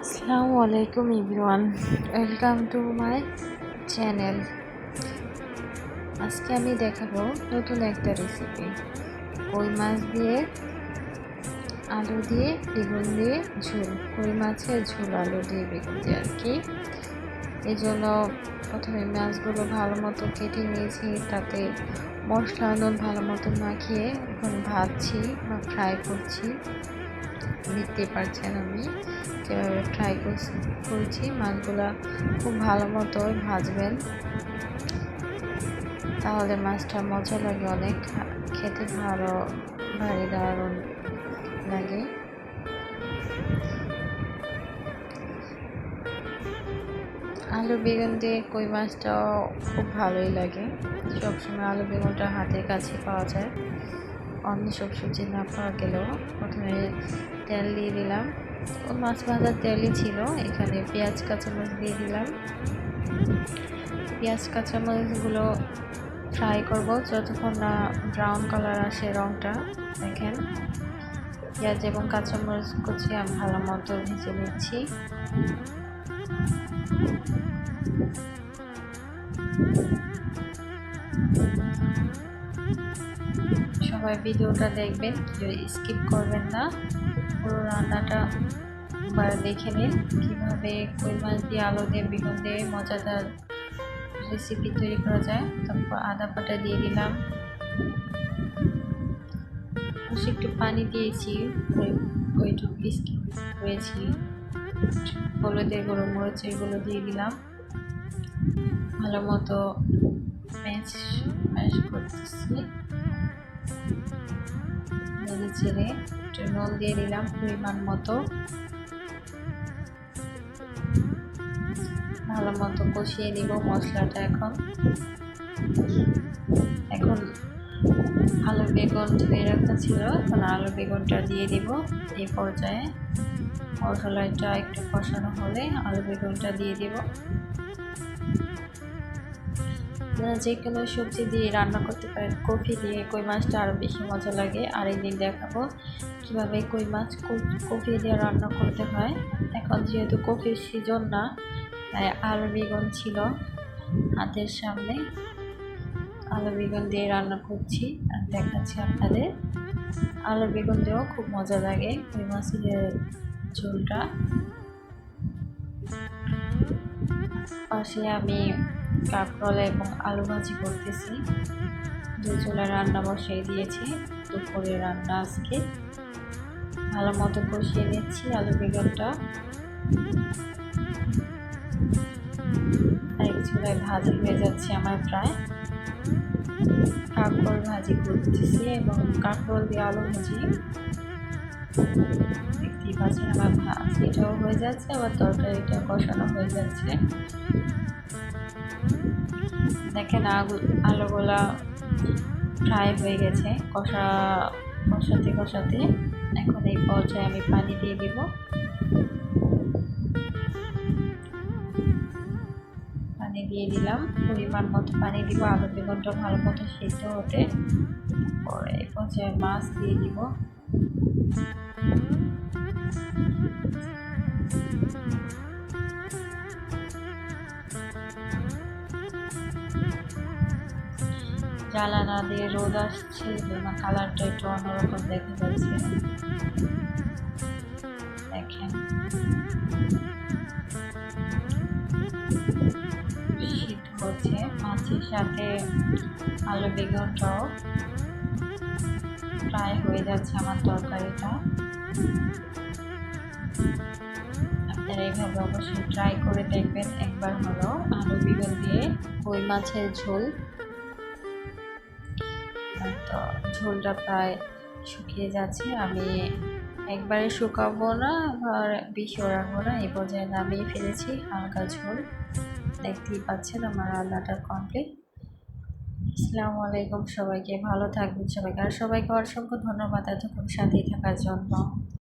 আসসালামু আলাইকুম everyone, welcome to my channel. আজকে আমি দেখাবো নতুন একটা রেসিপি, কই মাছ দিয়ে আলু দিয়ে বেগুন দিয়ে ঝোল। কই মাছের ঝোল আলু দিয়ে বেগুন দিয়ে আর কি। এই জন্য প্রথমে মাছগুলো ভালো মতো কেটে নিয়েছি, তাতে মশলা নুন ভালো মতো মাখিয়ে এখন ভাজছি বা ফ্রাই করছি। দেখতে পাচ্ছেন আমি কীভাবে ফ্রাই করছি। মাছগুলো খুব ভালো মতো ভাজবেন, তাহলে মাছটা মজা লাগে, অনেক খেতে ভালো, ভারী দারুণ লাগে। আলু বেগুন দিয়ে কই মাছটাও খুব ভালোই লাগে। সবসময় আলু বেগুনটা হাতের কাছে পাওয়া যায়, অন্য সব সবজি না পাওয়া গেলেও। প্রথমে তেল দিয়ে দিলাম, মাছ ভাজার তেলই ছিল। এখানে পেঁয়াজ কাঁচামরিচ দিয়ে দিলাম। পেঁয়াজ কাঁচামরিচগুলো ফ্রাই করব যতক্ষণ না ব্রাউন কালার আসে রঙটা। দেখেন, পেঁয়াজ এবং কাঁচামরিচ কুচি আমি ভালো মতো ভেজে নিচ্ছি। সবাই ভিডিওটা দেখবেন, কেউ স্কিপ করবেন না, পুরো রান্নাটা একবার দেখে নিন কীভাবে কই মাছ দিয়ে আলু দিয়ে বেগুন দিয়ে মজাদার রেসিপি তৈরি করা যায়। তারপর আদা বাটা দিয়ে দিলাম, একটু পানি দিয়েছি, ওইটুকু স্কিপ করেছি। হলুদের গুঁড়ো, মরিচের গুঁড়ো দিয়ে দিলাম, ভালো মতো ম্যাশ করতেছি। নেড়ে চেড়ে একটু নুন দিয়ে দিলাম পরিমাণ মতো, ভালো মতো কষিয়ে দিব মশলাটা। এখন আলু বেগুন ধুয়ে রাখা ছিল, এখন আলু বেগুনটা দিয়ে দিব। এই পর্যায়ে মশলাটা একটু কষানো হলে আলু বেগুনটা দিয়ে দিব। যে কোনো সবজি দিয়ে রান্না করতে পারেন, কফি দিয়ে কই মাছটা আরও বেশি মজা লাগে। আর একদিন দেখাবো কীভাবে কই মাছ কফি দিয়ে রান্না করতে হয়। এখন যেহেতু কফির সিজন না, তাই আলু বেগুন ছিল হাতের সামনে, আলু বেগুন দিয়ে রান্না করছি আর দেখাচ্ছি আপনাদের। আলু বেগুন দিয়েও খুব মজা লাগে কই মাছের ঝোলটা। পাশে আমি কাঁকরোল এবং আলু ভাজি করতেছি। দুই চুলা রান্না বসিয়ে দিয়েছি, দুপুরে রান্না আজকে। ভালো মতো কষিয়ে নিচ্ছি আলু বেগুনটা। এক চুলায় ভাজি হয়ে যাচ্ছে আমার প্রায়। কাঁকরোল ভাজি করতেছি এবং কাঁকরোল দিয়ে আলু ভাজি। দেখতেই পাচ্ছেন আমার ভাজিটাও হয়ে যাচ্ছে, আবার তরকারিটা কষানো হয়ে যাচ্ছে। দেখেন আলুগুলা ফ্রাই হয়ে গেছে কষাতে কষাতে। এখন এই পর্যায়ে আমি পানি দিয়ে দিব। পানি দিয়ে দিলাম, পরিমাণ মতো পানি দিব। আলু বেগুনটা ভালো মতো সিদ্ধ হতে পরে এই পর্যায়ে মাছ দিয়ে দিব। জ্বালা না দিয়ে রোদ আসছে, কালারটা একটু অন্যরকম দেখা যাচ্ছে। দেখেন সিদ্ধ হচ্ছে, মাছের সাথে আলু বেগুনটাও ফ্রাই হয়ে যাচ্ছে আমার তরকারিটা। আপনারা এইভাবে অবশ্যই ট্রাই করে দেখবেন একবার হলো আলু বেগুন দিয়ে কই মাছের ঝোল। তো ঝোলটা প্রায় শুকিয়ে যাচ্ছে, আমি একবারে শুকাবো না আবার বেশিও রাখবো না, এই পর্যায়ে নামিয়ে ফেলেছি। হালকা ঝোল, দেখতেই পাচ্ছেন আমার রান্নাটা কমপ্লিট। আসসালামু আলাইকুম, সবাইকে ভালো থাকবেন সবাইকে, আর সবাইকে অসংখ্য ধন্যবাদ এতক্ষণ সাথেই থাকার জন্য।